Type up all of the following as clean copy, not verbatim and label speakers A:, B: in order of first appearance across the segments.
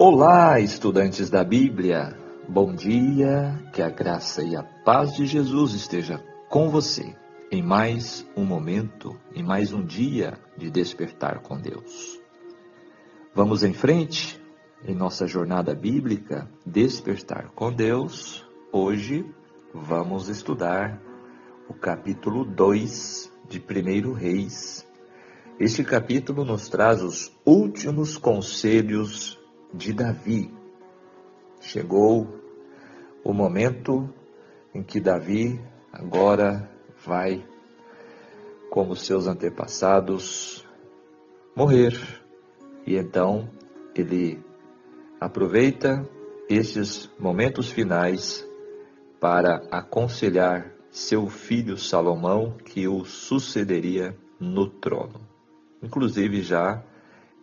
A: Olá, estudantes da Bíblia! Bom dia, que a graça e a paz de Jesus esteja com você em mais um momento, em mais um dia de despertar com Deus. Vamos em frente em nossa jornada bíblica, Despertar com Deus. Hoje vamos estudar o capítulo 2 de 1 Reis. Este capítulo nos traz os últimos conselhos de Davi. Chegou o momento em que Davi agora vai, como seus antepassados, morrer. E então ele aproveita estes momentos finais para aconselhar seu filho Salomão, que o sucederia no trono. Inclusive já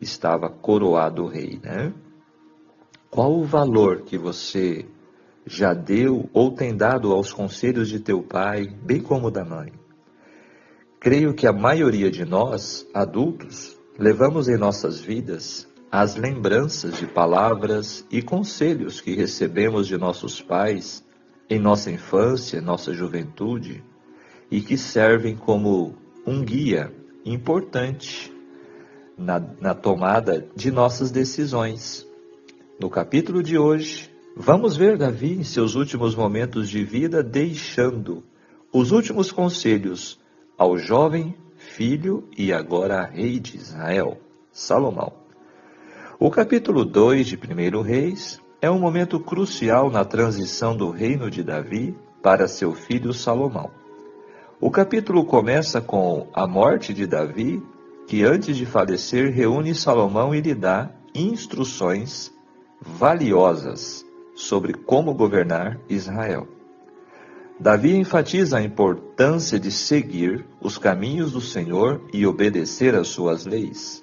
A: estava coroado rei, né? Qual o valor que você já deu ou tem dado aos conselhos de teu pai, bem como da mãe? Creio que a maioria de nós, adultos, levamos em nossas vidas as lembranças de palavras e conselhos que recebemos de nossos pais em nossa infância, nossa juventude, e que servem como um guia importante na tomada de nossas decisões. No capítulo de hoje, vamos ver Davi em seus últimos momentos de vida deixando os últimos conselhos ao jovem filho e agora rei de Israel, Salomão. O capítulo 2 de 1 Reis é um momento crucial na transição do reino de Davi para seu filho Salomão. O capítulo começa com a morte de Davi, que antes de falecer reúne Salomão e lhe dá instruções valiosas sobre como governar Israel. Davi enfatiza a importância de seguir os caminhos do Senhor e obedecer às suas leis,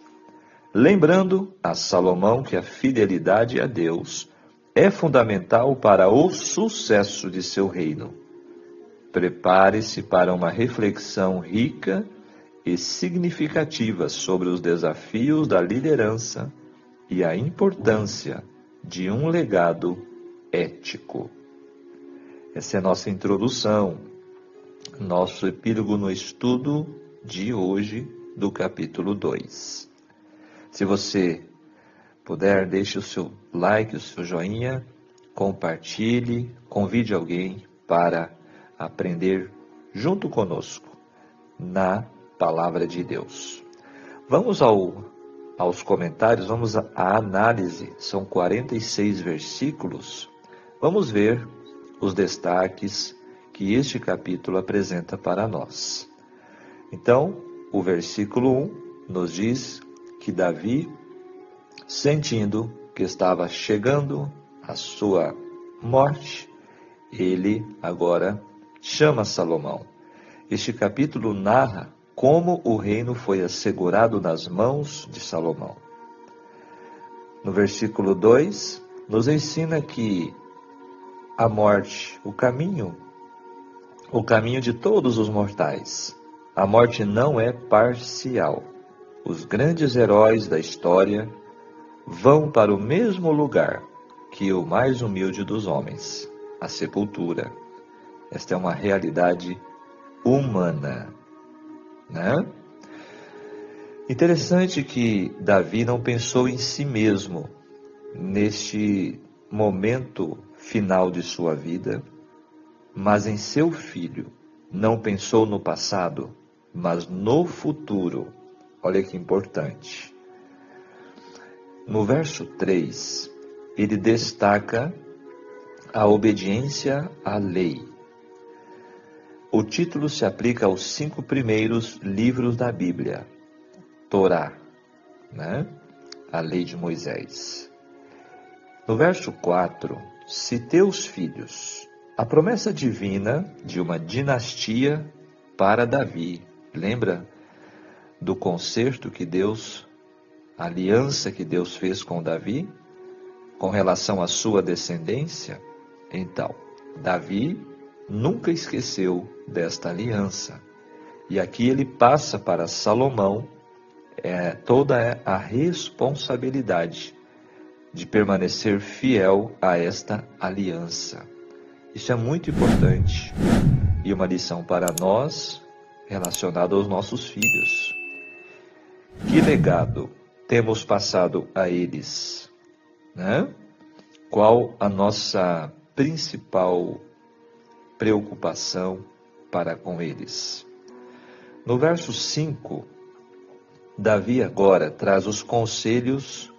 A: lembrando a Salomão que a fidelidade a Deus é fundamental para o sucesso de seu reino. Prepare-se para uma reflexão rica e significativa sobre os desafios da liderança e a importância de um legado ético. Essa é a nossa introdução, nosso epílogo no estudo de hoje do capítulo 2. Se você puder, deixe o seu like, o seu joinha, compartilhe, convide alguém para aprender junto conosco na Palavra de Deus. Vamos aos comentários, vamos à análise, são 46 versículos. Vamos ver os destaques que este capítulo apresenta para nós. Então, o versículo 1 nos diz que Davi, sentindo que estava chegando a sua morte, ele agora chama Salomão. Este capítulo narra como o reino foi assegurado nas mãos de Salomão. No versículo 2, nos ensina que a morte, o caminho de todos os mortais. A morte não é parcial. Os grandes heróis da história vão para o mesmo lugar que o mais humilde dos homens, a sepultura. Esta é uma realidade humana, né? Interessante que Davi não pensou em si mesmo neste momento final de sua vida, mas em seu filho. Não pensou no passado, mas no futuro. Olha que importante. No verso 3, ele destaca a obediência à lei. O título se aplica aos 5 primeiros livros da Bíblia, Torá, né? A lei de Moisés. No verso 4, se teus filhos, a promessa divina de uma dinastia para Davi. Lembra do concerto que Deus, a aliança que Deus fez com Davi, com relação à sua descendência? Então, Davi nunca esqueceu desta aliança. E aqui ele passa para Salomão toda a responsabilidade de permanecer fiel a esta aliança. Isso é muito importante e uma lição para nós relacionada aos nossos filhos. Que legado temos passado a eles, né? Qual a nossa principal preocupação para com eles? No verso 5, Davi agora traz os conselhos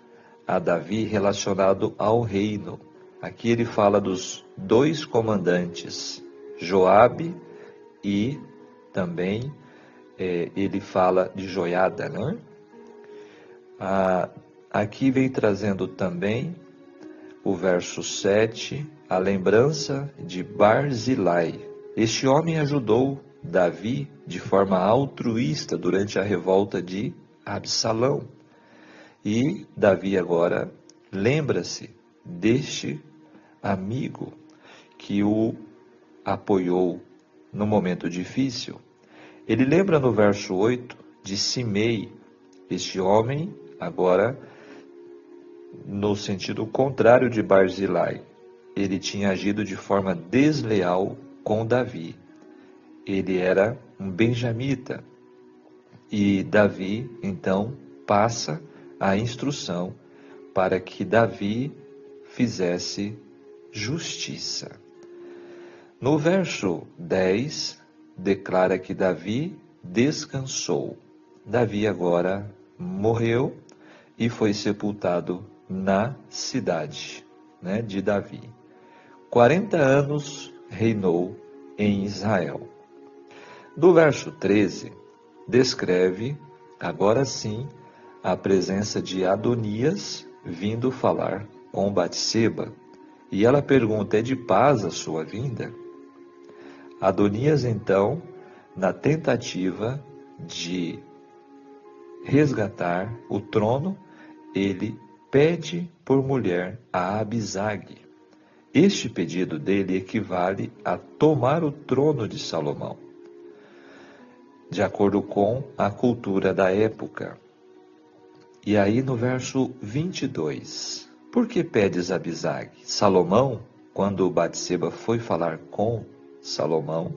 A: a Davi relacionado ao reino. Aqui ele fala dos dois comandantes, Joabe e também ele fala de Joiada, né? Aqui vem trazendo também o verso 7, a lembrança de Barzilai. Este homem ajudou Davi de forma altruísta durante a revolta de Absalão. E Davi agora lembra-se deste amigo que o apoiou no momento difícil. Ele lembra no verso 8 de Simei, este homem agora no sentido contrário de Barzilai. Ele tinha agido de forma desleal com Davi. Ele era um benjamita. E Davi, então, passa a instrução para que Davi fizesse justiça. No verso 10, declara que Davi descansou. Davi agora morreu e foi sepultado na cidade, né, de Davi. 40 anos reinou em Israel. Do verso 13, descreve, agora sim, a presença de Adonias vindo falar com Batseba. E ela pergunta, é de paz a sua vinda? Adonias, então, na tentativa de resgatar o trono, ele pede por mulher a Abisag. Este pedido dele equivale a tomar o trono de Salomão, de acordo com a cultura da época. E aí no verso 22, por que pedes Abisag? Salomão, quando Batseba foi falar com Salomão,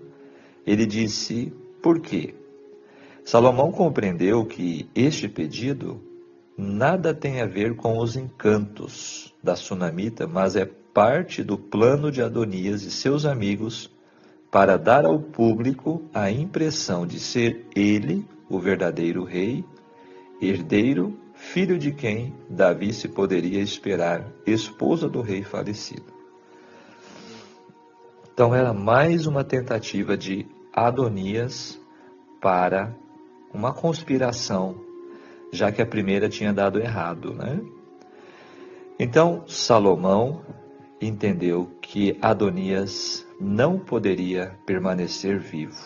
A: ele disse, por quê? Salomão compreendeu que este pedido nada tem a ver com os encantos da sunamita, mas é parte do plano de Adonias e seus amigos para dar ao público a impressão de ser ele o verdadeiro rei, herdeiro, filho de quem Davi se poderia esperar, esposa do rei falecido. Então era mais uma tentativa de Adonias para uma conspiração, já que a primeira tinha dado errado, né? Então Salomão entendeu que Adonias não poderia permanecer vivo.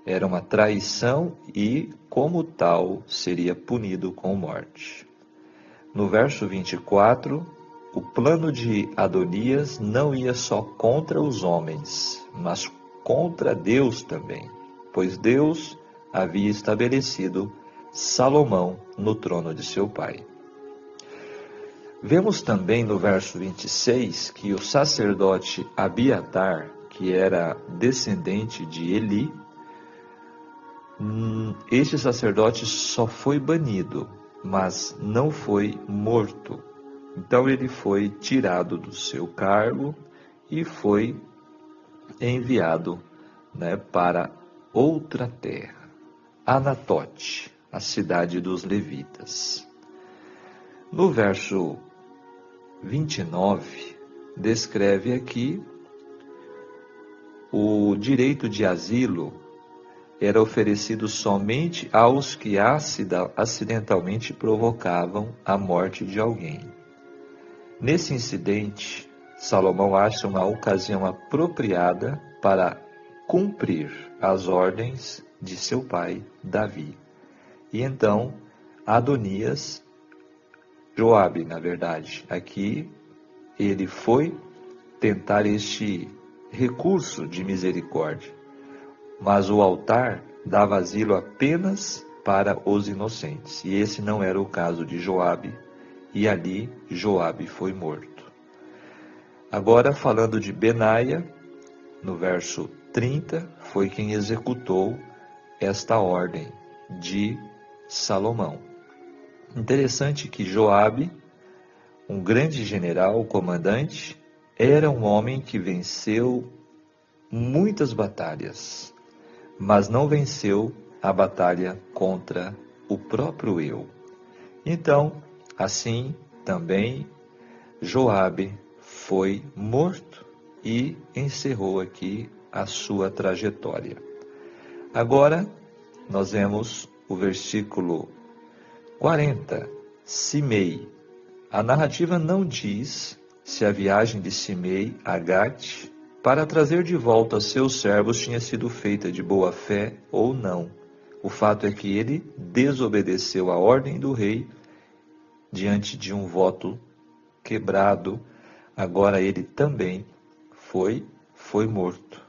A: Era uma traição e, como tal, seria punido com morte. No verso 24, o plano de Adonias não ia só contra os homens, mas contra Deus também, pois Deus havia estabelecido Salomão no trono de seu pai. Vemos também no verso 26 que o sacerdote Abiatar, que era descendente de Eli, este sacerdote só foi banido, mas não foi morto. Então ele foi tirado do seu cargo e foi enviado, né, para outra terra, Anatote, a cidade dos levitas. No verso 29, descreve aqui o direito de asilo era oferecido somente aos que acidentalmente provocavam a morte de alguém. Nesse incidente, Salomão acha uma ocasião apropriada para cumprir as ordens de seu pai, Davi. E então, Adonias, Joabe, na verdade, aqui ele foi tentar este recurso de misericórdia, mas o altar dava asilo apenas para os inocentes, e esse não era o caso de Joabe e ali Joabe foi morto. Agora, falando de Benaia, no verso 30, foi quem executou esta ordem de Salomão. Interessante que Joabe, um grande general, comandante, era um homem que venceu muitas batalhas, mas não venceu a batalha contra o próprio eu. Então, assim também Joabe foi morto e encerrou aqui a sua trajetória. Agora, nós vemos o versículo 40, Simei. A narrativa não diz se a viagem de Simei a Gate para trazer de volta seus servos tinha sido feita de boa fé ou não. O fato é que ele desobedeceu a ordem do rei diante de um voto quebrado. Agora ele também foi morto.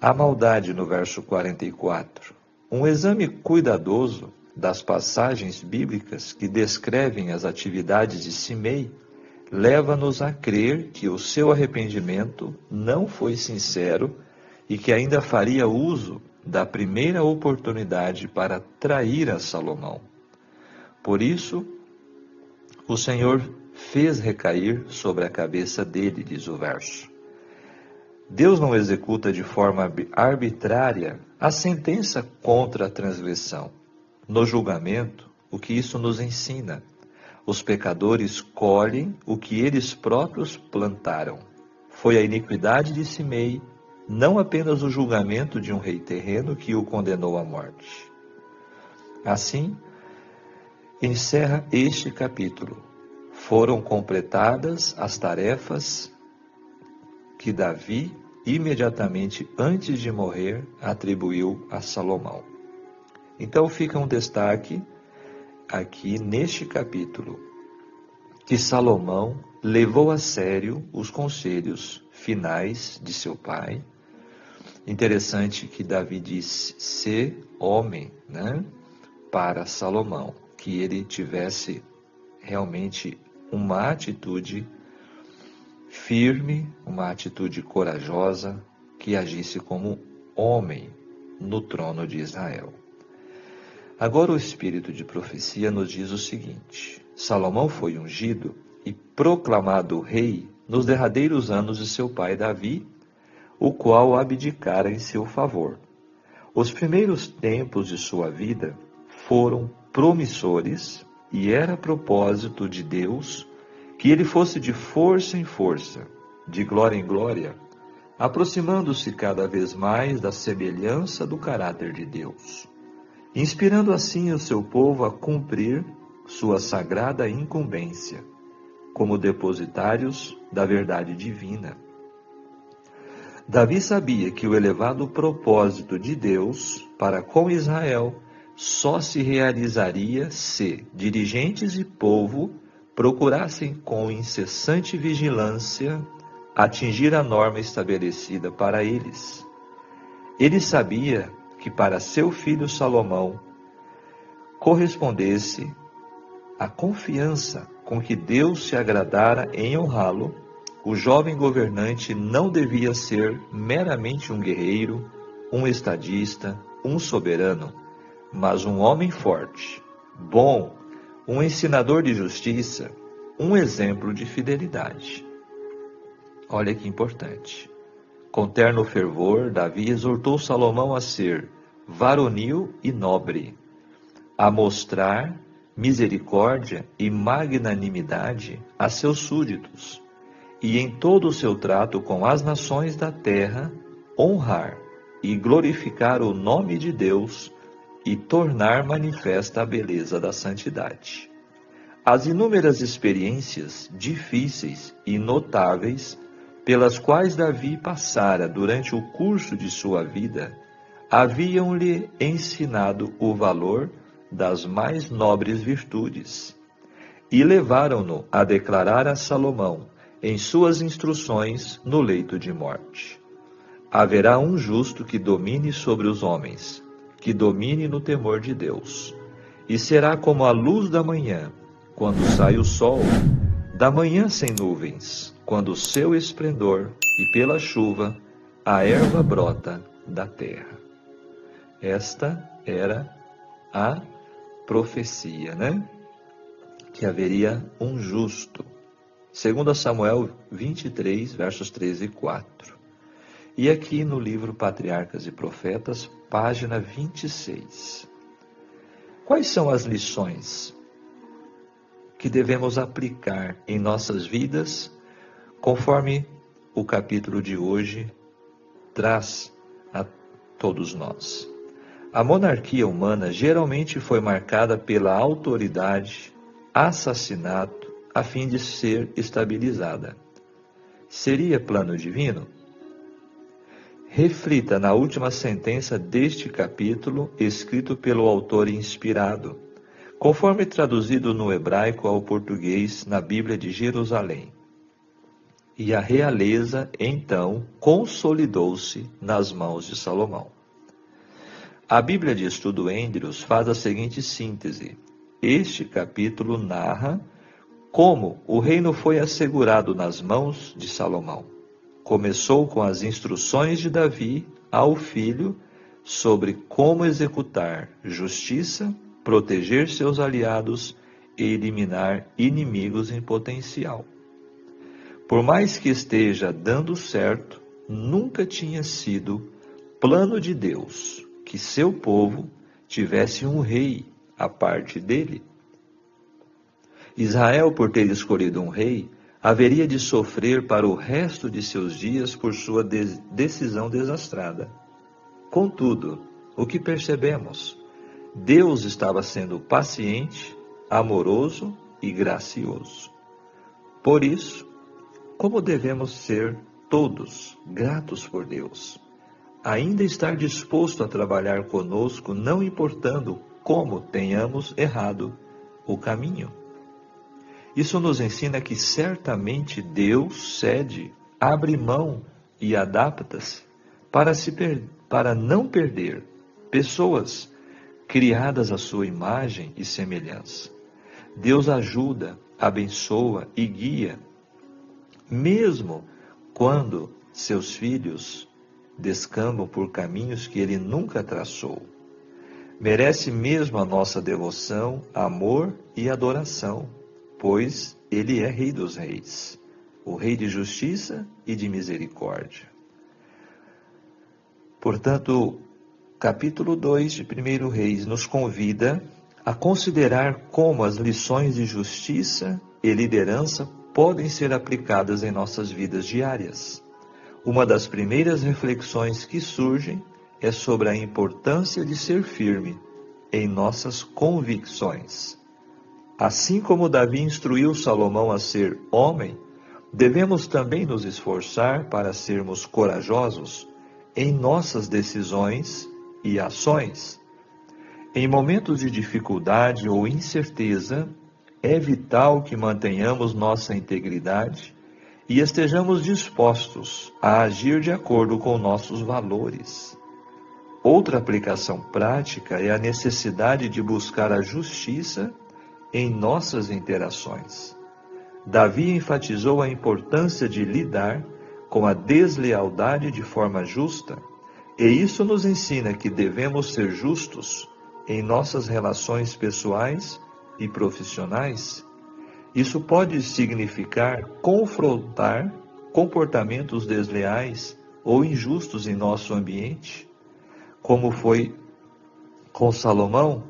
A: A maldade no verso 44. Um exame cuidadoso das passagens bíblicas que descrevem as atividades de Simei leva-nos a crer que o seu arrependimento não foi sincero e que ainda faria uso da primeira oportunidade para trair a Salomão. Por isso, o Senhor fez recair sobre a cabeça dele, diz o verso. Deus não executa de forma arbitrária a sentença contra a transgressão. No julgamento, o que isso nos ensina? Os pecadores colhem o que eles próprios plantaram. Foi a iniquidade de Simei, não apenas o julgamento de um rei terreno que o condenou à morte. Assim, encerra este capítulo. Foram completadas as tarefas que Davi, imediatamente antes de morrer, atribuiu a Salomão. Então fica um destaque aqui neste capítulo, que Salomão levou a sério os conselhos finais de seu pai. Interessante que Davi disse ser homem, para Salomão, que ele tivesse realmente uma atitude firme, uma atitude corajosa, que agisse como homem no trono de Israel. Agora o espírito de profecia nos diz o seguinte: Salomão foi ungido e proclamado rei nos derradeiros anos de seu pai Davi, o qual abdicara em seu favor. Os primeiros tempos de sua vida foram promissores e era propósito de Deus que ele fosse de força em força, de glória em glória, aproximando-se cada vez mais da semelhança do caráter de Deus, inspirando assim o seu povo a cumprir sua sagrada incumbência, como depositários da verdade divina. Davi sabia que o elevado propósito de Deus para com Israel só se realizaria se dirigentes e povo procurassem com incessante vigilância atingir a norma estabelecida para eles. Ele sabia que para seu filho Salomão correspondesse a confiança com que Deus se agradara em honrá-lo, o jovem governante não devia ser meramente um guerreiro, um estadista, um soberano, mas um homem forte, bom, um ensinador de justiça, um exemplo de fidelidade. Olha que importante. Com terno fervor, Davi exortou Salomão a ser varonil e nobre, a mostrar misericórdia e magnanimidade a seus súditos, e em todo o seu trato com as nações da terra, honrar e glorificar o nome de Deus e tornar manifesta a beleza da santidade. As inúmeras experiências difíceis e notáveis pelas quais Davi passara durante o curso de sua vida, haviam-lhe ensinado o valor das mais nobres virtudes, e levaram-no a declarar a Salomão, em suas instruções no leito de morte: haverá um justo que domine sobre os homens, que domine no temor de Deus, e será como a luz da manhã, quando sai o sol, da manhã sem nuvens, quando o seu esplendor, e pela chuva a erva brota da terra. Esta era a profecia, né? Que haveria um justo. 2 Samuel 23, versos 13 e 4. E aqui no livro Patriarcas e Profetas, página 26. Quais são as lições que devemos aplicar em nossas vidas, conforme o capítulo de hoje traz a todos nós? A monarquia humana geralmente foi marcada pela autoridade, assassinato, a fim de ser estabilizada. Seria plano divino? Reflita na última sentença deste capítulo, escrito pelo autor inspirado, conforme traduzido no hebraico ao português na Bíblia de Jerusalém. E a realeza, então, consolidou-se nas mãos de Salomão. A Bíblia de Estudo Andrews faz a seguinte síntese. Este capítulo narra como o reino foi assegurado nas mãos de Salomão. Começou com as instruções de Davi ao filho sobre como executar justiça, proteger seus aliados e eliminar inimigos em potencial. Por mais que esteja dando certo, nunca tinha sido plano de Deus que seu povo tivesse um rei à parte dele. Israel, por ter escolhido um rei, haveria de sofrer para o resto de seus dias por sua decisão desastrada. Contudo, o que percebemos? Deus estava sendo paciente, amoroso e gracioso. Por isso, como devemos ser todos gratos por Deus? Ainda estar disposto a trabalhar conosco, não importando como tenhamos errado o caminho. Isso nos ensina que certamente Deus cede, abre mão e adapta-se para não perder pessoas criadas à sua imagem e semelhança. Deus ajuda, abençoa e guia, mesmo quando seus filhos descambam por caminhos que ele nunca traçou. Merece mesmo a nossa devoção, amor e adoração, pois ele é Rei dos Reis, o Rei de justiça e de misericórdia. Portanto, capítulo 2 de 1 Reis nos convida a considerar como as lições de justiça e liderança podem ser aplicadas em nossas vidas diárias. Uma das primeiras reflexões que surgem é sobre a importância de ser firme em nossas convicções. Assim como Davi instruiu Salomão a ser homem, devemos também nos esforçar para sermos corajosos em nossas decisões e ações. Em momentos de dificuldade ou incerteza, é vital que mantenhamos nossa integridade e estejamos dispostos a agir de acordo com nossos valores. Outra aplicação prática é a necessidade de buscar a justiça em nossas interações. Davi enfatizou a importância de lidar com a deslealdade de forma justa, e isso nos ensina que devemos ser justos em nossas relações pessoais e profissionais. Isso pode significar confrontar comportamentos desleais ou injustos em nosso ambiente. Como foi com Salomão,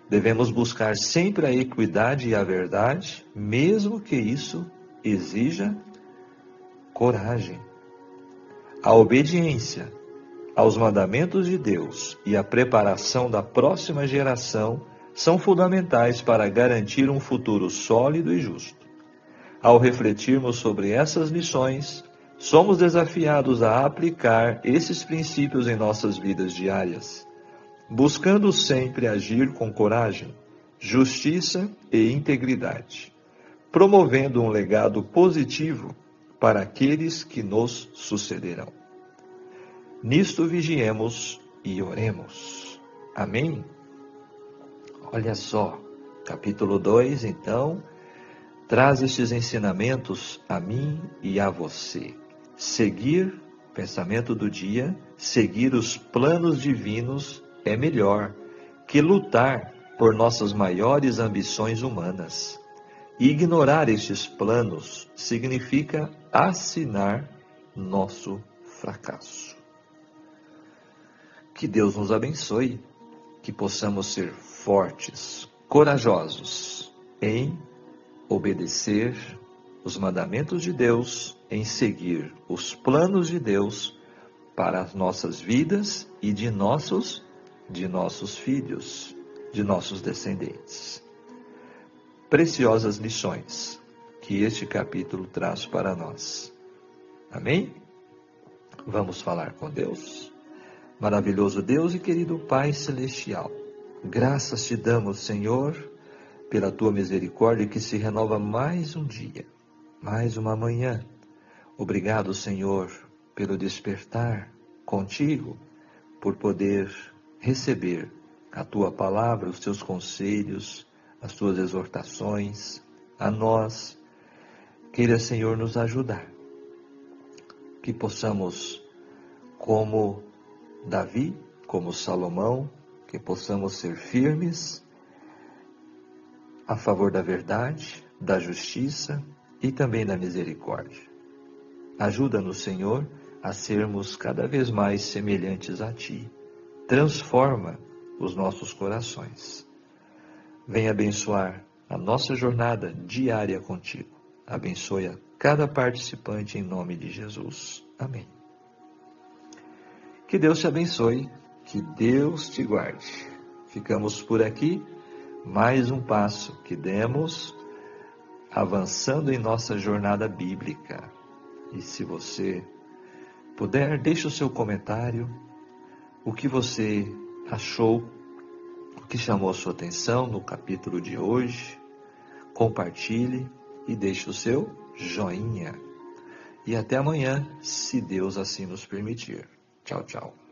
A: devemos buscar sempre a equidade e a verdade, mesmo que isso exija coragem. A obediência aos mandamentos de Deus e a preparação da próxima geração são fundamentais para garantir um futuro sólido e justo. Ao refletirmos sobre essas lições, somos desafiados a aplicar esses princípios em nossas vidas diárias, buscando sempre agir com coragem, justiça e integridade, promovendo um legado positivo para aqueles que nos sucederão. Nisto vigiemos e oremos. Amém? Olha só, Capítulo 2, então, traz estes ensinamentos a mim e a você. Seguir, pensamento do dia, seguir os planos divinos é melhor que lutar por nossas maiores ambições humanas. Ignorar estes planos significa assinar nosso fracasso. Que Deus nos abençoe, que possamos ser fortes, corajosos em obedecer os mandamentos de Deus, em seguir os planos de Deus para as nossas vidas e de nossos filhos, de nossos descendentes. Preciosas lições que este capítulo traz para nós. Amém? Vamos falar com Deus. Maravilhoso Deus e querido Pai Celestial, graças te damos, Senhor, pela tua misericórdia que se renova mais um dia, mais uma manhã. Obrigado, Senhor, pelo despertar contigo, por poder receber a tua palavra, os teus conselhos, as tuas exortações a nós. Queira, Senhor, nos ajudar, que possamos, como Davi, como Salomão, que possamos ser firmes a favor da verdade, da justiça e também da misericórdia. Ajuda-nos, Senhor, a sermos cada vez mais semelhantes a Ti. Transforma os nossos corações. Venha abençoar a nossa jornada diária contigo. Abençoe a cada participante em nome de Jesus. Amém. Que Deus te abençoe, que Deus te guarde. Ficamos por aqui, mais um passo que demos, avançando em nossa jornada bíblica. E se você puder, deixe o seu comentário, o que você achou, o que chamou a sua atenção no capítulo de hoje. Compartilhe e deixe o seu joinha. E até amanhã, se Deus assim nos permitir. Tchau, tchau.